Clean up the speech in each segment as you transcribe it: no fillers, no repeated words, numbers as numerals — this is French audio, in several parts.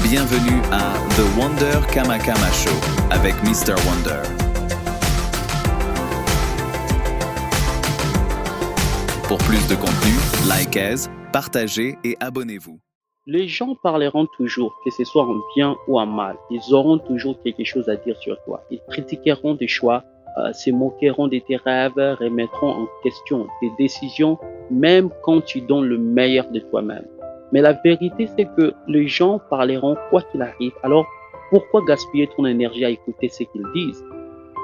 Bienvenue à The Wonder Kamakama Show avec Mr. Wonder. Pour plus de contenu, likez, partagez et abonnez-vous. Les gens parleront toujours, que ce soit en bien ou en mal. Ils auront toujours quelque chose à dire sur toi. Ils critiqueront tes choix, se moqueront de tes rêves, remettront en question tes décisions, même quand tu donnes le meilleur de toi-même. Mais la vérité, c'est que les gens parleront quoi qu'il arrive. Alors, pourquoi gaspiller ton énergie à écouter ce qu'ils disent?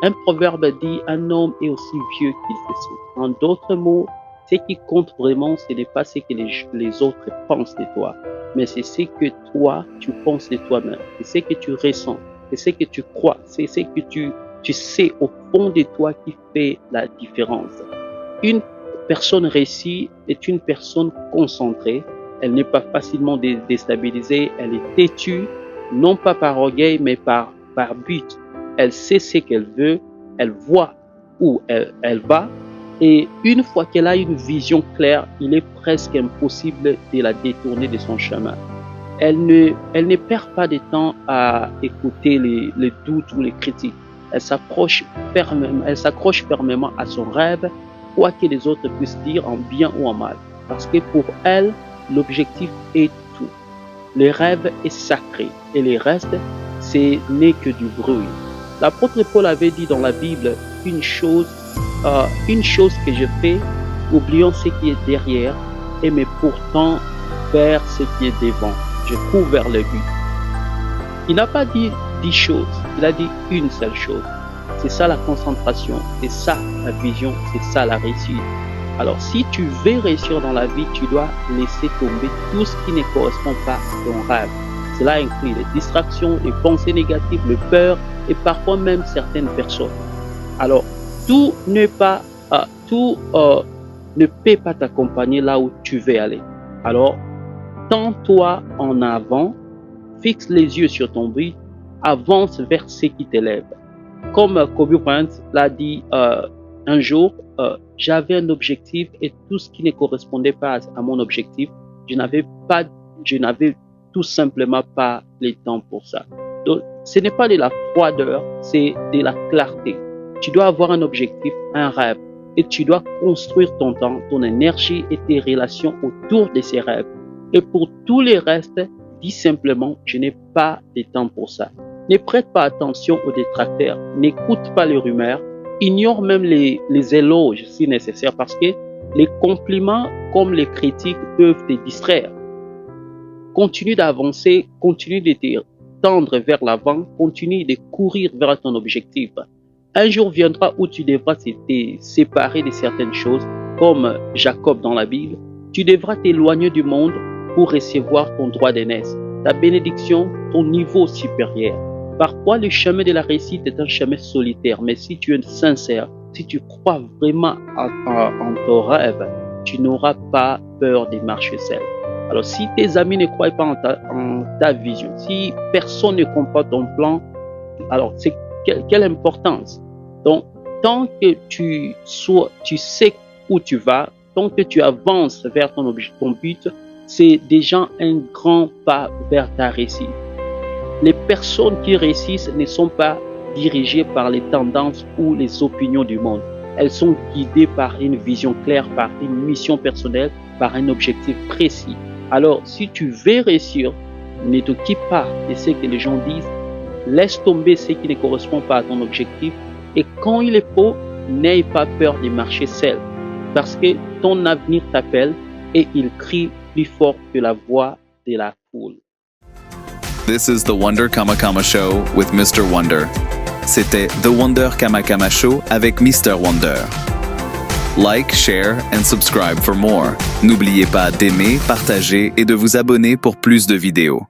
Un proverbe dit « Un homme est aussi vieux qu'il se sait ». En d'autres mots, ce qui compte vraiment, ce n'est pas ce que les autres pensent de toi, mais c'est ce que toi, tu penses de toi-même. C'est ce que tu ressens, c'est ce que tu crois, c'est ce que tu sais au fond de toi qui fait la différence. Une personne réussie est une personne concentrée. Elle n'est pas facilement déstabilisée, elle est têtue, non pas par orgueil, mais par but. Elle sait ce qu'elle veut, elle voit où elle va, et une fois qu'elle a une vision claire, il est presque impossible de la détourner de son chemin. Elle ne perd pas de temps à écouter les doutes ou les critiques. Elle s'accroche fermement à son rêve, quoi que les autres puissent dire en bien ou en mal. Parce que pour elle, l'objectif est tout. Le rêve est sacré et le reste, ce n'est que du bruit. L'apôtre Paul avait dit dans la Bible une chose que je fais, oubliant ce qui est derrière et me pourtant vers ce qui est devant. Je cours vers le but. Il n'a pas dit 10 choses, il a dit une seule chose. C'est ça la concentration, c'est ça la vision, c'est ça la réussite. Alors, si tu veux réussir dans la vie, tu dois laisser tomber tout ce qui ne correspond pas à ton rêve. Cela inclut les distractions, les pensées négatives, les peurs et parfois même certaines personnes. Alors, tout ne peut pas t'accompagner là où tu veux aller. Alors, tends-toi en avant, fixe les yeux sur ton but, avance vers ce qui t'élève. Comme Kobe Bryant l'a dit un jour, j'avais un objectif et tout ce qui ne correspondait pas à mon objectif, je n'avais tout simplement pas le temps pour ça. Donc, ce n'est pas de la froideur, c'est de la clarté. Tu dois avoir un objectif, un rêve, et tu dois construire ton temps, ton énergie et tes relations autour de ces rêves. Et pour tous les restes, dis simplement, je n'ai pas de temps pour ça. Ne prête pas attention aux détracteurs, n'écoute pas les rumeurs, ignore même les éloges si nécessaire, parce que les compliments comme les critiques peuvent te distraire. Continue d'avancer, continue de te tendre vers l'avant, continue de courir vers ton objectif. Un jour viendra où tu devras te séparer de certaines choses, comme Jacob dans la Bible. Tu devras t'éloigner du monde pour recevoir ton droit d'aînesse, ta bénédiction, ton niveau supérieur. Parfois, le chemin de la réussite est un chemin solitaire, mais si tu es sincère, si tu crois vraiment en ton rêve, tu n'auras pas peur de marcher seul. Alors, si tes amis ne croient pas en ta vision, si personne ne comprend ton plan, alors c'est quelle importance? Donc, tant que tu sais où tu vas, tant que tu avances vers ton but, c'est déjà un grand pas vers ta réussite. Les personnes qui réussissent ne sont pas dirigées par les tendances ou les opinions du monde. Elles sont guidées par une vision claire, par une mission personnelle, par un objectif précis. Alors, si tu veux réussir, ne t'occupe pas de ce que les gens disent, laisse tomber ce qui ne correspond pas à ton objectif et quand il est faux, n'aie pas peur de marcher seul parce que ton avenir t'appelle et il crie plus fort que la voix de la foule. This is the Wonder Kamakama Show with Mr. Wonder. C'était The Wonder Kamakama Show avec Mr. Wonder. Like, share and subscribe for more. N'oubliez pas d'aimer, partager et de vous abonner pour plus de vidéos.